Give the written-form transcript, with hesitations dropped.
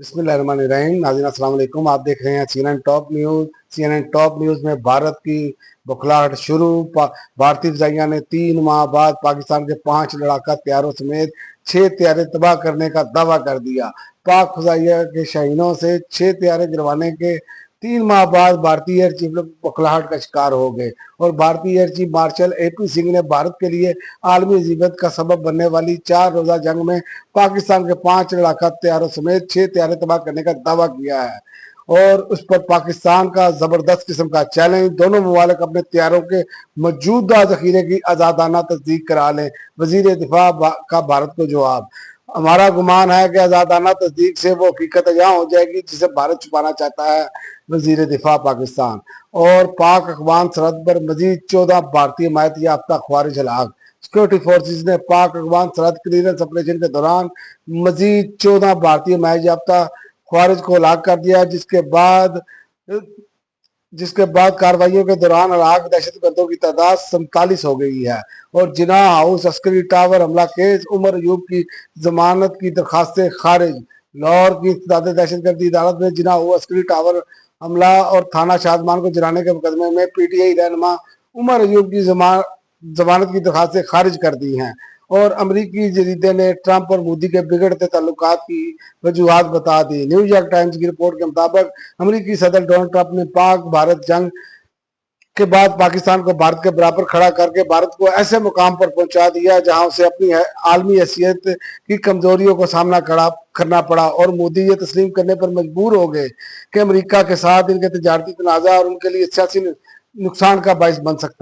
बिस्मिल्लाहिर्रहमानिर्रहीम। नाज़रीन अस्सलाम वालेकुम। आप देख रहे हैं CNN top news. CNN top news में भारत की बौखलाहट शुरू। भारतीय फ़िज़ाइया ने 3 माह बाद पाकिस्तान के 5 लड़ाका तैयारों समेत 6 तैयारे तबाह करने का दावा कर दिया। पाक फ़िज़ाइया के शाहीनों से 6 तैयारे गिरवाने के 3 माह बाद भारतीय एयर चीफ बौखलाहट का शिकार हो गए और भारतीय air chief marshal AP Singh ने भारत के लिए आलमी अजीबत का सबब बनने वाली 4 रोज़ा जंग में पाकिस्तान के 5 लड़ाका तैयारों समेत 6 तैयारे तबाह करने का दावा किया है और उस पर पाकिस्तान का जबरदस्त किस्म का चैलेंज। दोनों ममालिक अपने तैयारों के मौजूदा जखीरे की आज़ादाना तस्दीक करा लें। वजीर दिफा का भारत को जवाब। हमारा गुमान है कि आज़ादाना तस्दीक से वो हकीकत यहाँ हो जाएगी जिसे भारत छुपाना चाहता है। वजीर दिफा पाकिस्तान। और पाक अफगान सरहद पर मजीद 14 भारतीय हिमायत याफ्ता ख्वारिज हलाक। सिक्योरिटी फोर्सेज ने पाक अफगान सरहद क्लियरेंस ऑपरेशन के दौरान मजीद 14 भारतीय हिमायत याफ्ता ख्वारिज को हलाक कर दिया, जिसके बाद कार्रवाइयों के दौरान हलाक दहशतगर्दों की तादाद 47 हो गई है। और जिनाह हाउस अस्करी टावर हमला केस उमर अयूब की जमानत की दरखास्तें खारिज। लाहौर की इत्तेहादी दहशतगर्दी अदालत ने जिनाह हाउस अस्करी टावर हमला और थाना शादमान को जलाने के मुकदमे में PTI रहनुमा उमर अयूब की जमानत की दरखास्तें खारिज कर दी हैं। और अमरीकी जरीदे ने ट्रंप और मोदी के बिगड़ते ताल्लुकात की वजूहात बता दी। न्यूयॉर्क टाइम्स की रिपोर्ट के मुताबिक अमरीकी सदर डोनाल्ड ट्रंप ने पाक भारत जंग के बाद पाकिस्तान को भारत के बराबर खड़ा करके भारत को ऐसे मुकाम पर पहुंचा दिया जहां उसे अपनी आलमी हैसियत की कमजोरियों को सामना करना पड़ा और मोदी ये तस्लीम करने पर मजबूर हो गए कि अमेरिका के साथ इनके तजारती तनाज़ा और उनके लिए सियासी नुकसान का बायस बन सकता है।